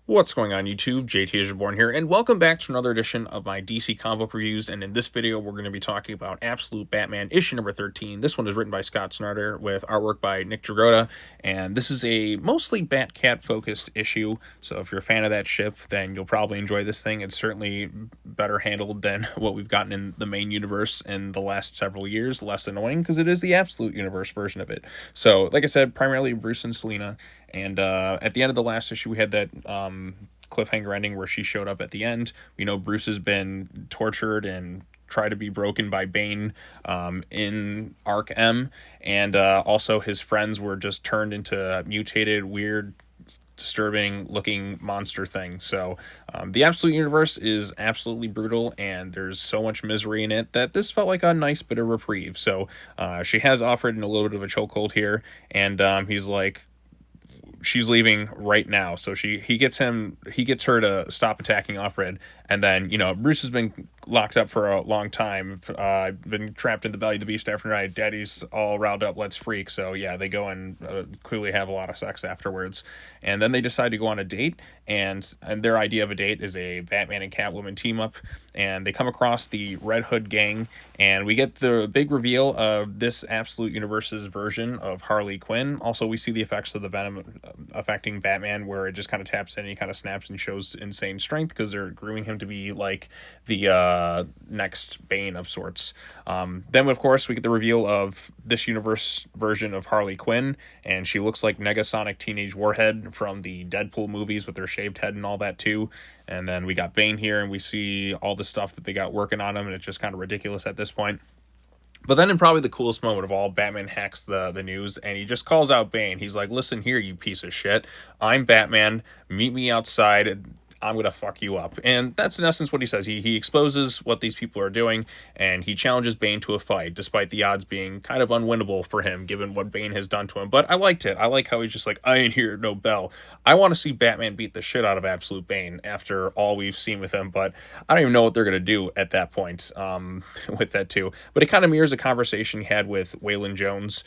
What's going on YouTube? JT is Reborn here, and welcome back to another edition of my DC comic book reviews. And in this video, we're going to be talking about Absolute Batman issue number 13. This one is written by Scott Snyder with artwork by Nick Dragotta, and this is a mostly Batcat focused issue. So if you're a fan of that ship, then you'll probably enjoy this thing. It's certainly better handled than what we've gotten in the main universe in the last several years. Less annoying because it is the Absolute Universe version of it. So like I said, primarily Bruce and Selina. And at the end of the last issue, we had that cliffhanger ending where she showed up at the end. We know Bruce has been tortured and tried to be broken by Bane in Ark-M. And also his friends were just turned into mutated, weird, disturbing looking monster thing. So the Absolute Universe is absolutely brutal, and there's so much misery in it that this felt like a nice bit of reprieve. So she has offered in a little bit of a chokehold here, and he's like, she's leaving right now. So he gets her to stop attacking Alfred, and then Bruce has been locked up for a long time, been trapped in the belly of the beast after night. Daddy's all riled up, let's freak. So yeah, they go and clearly have a lot of sex afterwards, and then they decide to go on a date, and their idea of a date is a Batman and Catwoman team up, and they come across the Red Hood gang, and we get the big reveal of this Absolute Universe's version of Harley Quinn. Also, we see the effects of the Venom affecting Batman, where it just kind of taps in and he kind of snaps and shows insane strength because they're grooming him to be like the next Bane of sorts. Then of course we get the reveal of this universe version of Harley Quinn, and she looks like Negasonic Teenage Warhead from the Deadpool movies with her shaved head and all that too. And then we got Bane here, and we see all the stuff that they got working on him, and it's just kind of ridiculous at this point. But then in probably the coolest moment of all, Batman hacks the news, and he just calls out Bane. He's like, listen here, you piece of shit. I'm Batman. Meet me outside. I'm going to fuck you up. And that's in essence what he says. He exposes what these people are doing, and he challenges Bane to a fight, despite the odds being kind of unwinnable for him, given what Bane has done to him. But I liked it. I like how he's just like, I ain't here, no bell. I want to see Batman beat the shit out of Absolute Bane after all we've seen with him, but I don't even know what they're going to do at that point with that too. But it kind of mirrors a conversation he had with Waylon Jones.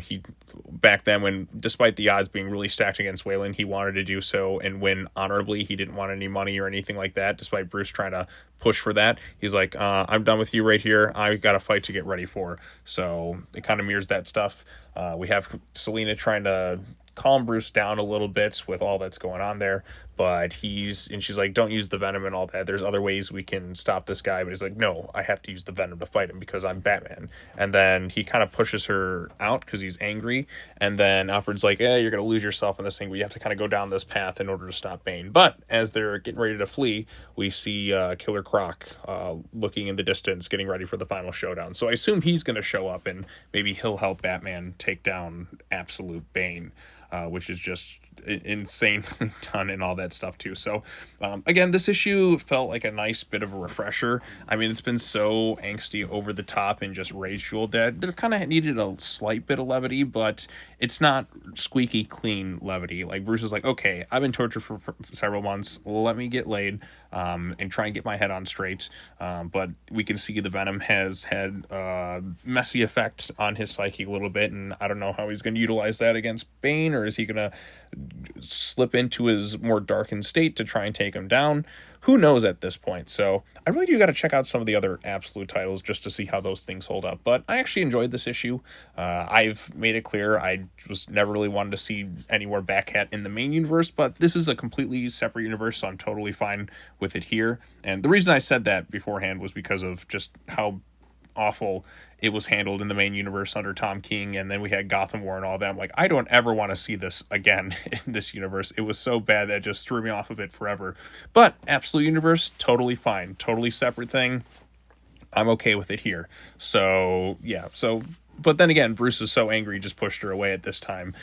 He back then, when despite the odds being really stacked against Waylon, he wanted to do so and win honorably. He didn't want any money or anything like that, despite Bruce trying to push for that. He's like, I'm done with you right here. I've got a fight to get ready for. So it kind of mirrors that stuff. We have Selina trying to calm Bruce down a little bit with all that's going on there, but she's like, don't use the venom and all that. There's other ways we can stop this guy. But he's like, no, I have to use the venom to fight him because I'm Batman. And then he kind of pushes her out because he's angry. And then Alfred's like, you're going to lose yourself in this thing, but you have to kind of go down this path in order to stop Bane. But as they're getting ready to flee, we see Killer Croc looking in the distance, getting ready for the final showdown. So I assume he's going to show up, and maybe he'll help Batman take down Absolute Bane. Which is just insanely done and all that stuff too. So again, this issue felt like a nice bit of a refresher. I mean, it's been so angsty, over the top, and just rage fueled that there kind of needed a slight bit of levity, but it's not squeaky clean levity. Like Bruce is like, okay, I've been tortured for several months, let me get laid and try and get my head on straight. But we can see the venom has had messy effects on his psyche a little bit, and I don't know how he's going to utilize that against Bane, or is he going to slip into his more darkened state to try and take him down? Who knows at this point? So I really do got to check out some of the other Absolute titles just to see how those things hold up. But I actually enjoyed this issue. I've made it clear I just never really wanted to see any more Batcat in the main universe, but this is a completely separate universe, so I'm totally fine with it here. And the reason I said that beforehand was because of just how awful it was handled in the main universe under Tom King, and then we had Gotham War and all that. I'm like, I don't ever want to see this again in this universe. It was so bad that it just threw me off of it forever. But Absolute Universe, totally fine, totally separate thing. I'm okay with it here. So yeah, but then again, Bruce is so angry, he just pushed her away at this time.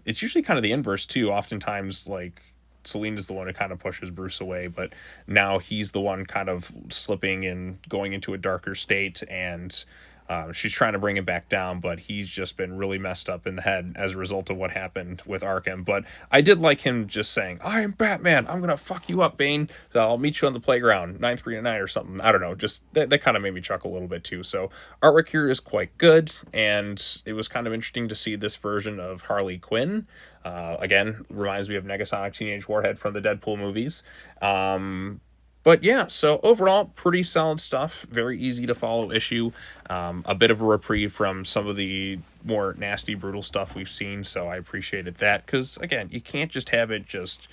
It's usually kind of the inverse too. Oftentimes, like, Selina's the one who kind of pushes Bruce away, but now he's the one kind of slipping and going into a darker state, and She's trying to bring him back down, but he's just been really messed up in the head as a result of what happened with Ark-M. But I did like him just saying, "I'm Batman. I'm gonna fuck you up, Bane. So I'll meet you on the playground, 9:39 or something." I don't know. Just that kind of made me chuckle a little bit too. So artwork here is quite good, and it was kind of interesting to see this version of Harley Quinn. Again, reminds me of Negasonic Teenage Warhead from the Deadpool movies. But yeah, so overall, pretty solid stuff. Very easy to follow issue. A bit of a reprieve from some of the more nasty, brutal stuff we've seen. So I appreciated that. Because, again, you can't just have it just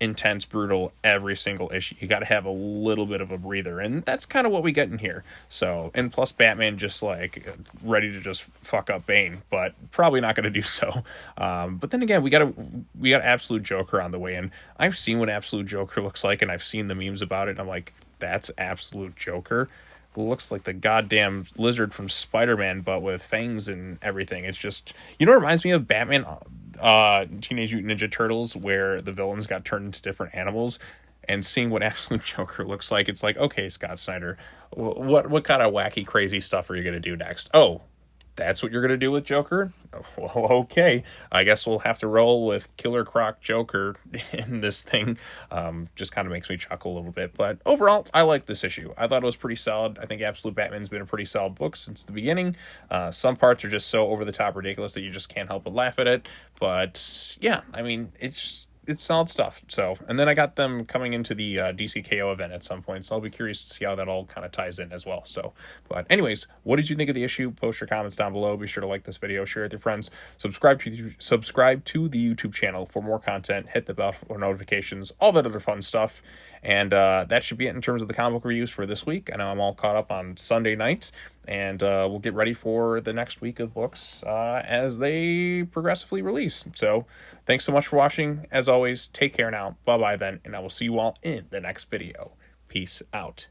intense, brutal every single issue. You got to have a little bit of a breather. And that's kind of what we get in here. So, and plus Batman just like ready to just fuck up Bane, but probably not going to do so. But then again, we got Absolute Joker on the way. And I've seen what Absolute Joker looks like, and I've seen the memes about it. And I'm like, that's Absolute Joker. Looks like the goddamn lizard from Spider-Man, but with fangs and everything. It's just, you know, it reminds me of Batman, Teenage Mutant Ninja Turtles, where the villains got turned into different animals. And seeing what Absolute Joker looks like, it's like, okay, Scott Snyder, what kind of wacky, crazy stuff are you gonna do next? Oh, that's what you're going to do with Joker? Well, okay. I guess we'll have to roll with Killer Croc Joker in this thing. Just kind of makes me chuckle a little bit. But overall, I like this issue. I thought it was pretty solid. I think Absolute Batman's been a pretty solid book since the beginning. Some parts are just so over-the-top ridiculous that you just can't help but laugh at it. But, yeah, I mean, it's solid stuff. So, and then I got them coming into the DCKO event at some point, so I'll be curious to see how that all kind of ties in as well. So, but anyways, what did you think of the issue? Post your comments down below. Be sure to like this video, share it with your friends, subscribe to the YouTube channel for more content, hit the bell for notifications, all that other fun stuff. And that should be it in terms of the comic book reviews for this week. I know I'm all caught up on Sunday night, and we'll get ready for the next week of books as they progressively release. So thanks so much for watching. As always, take care now. Bye-bye then, and I will see you all in the next video. Peace out.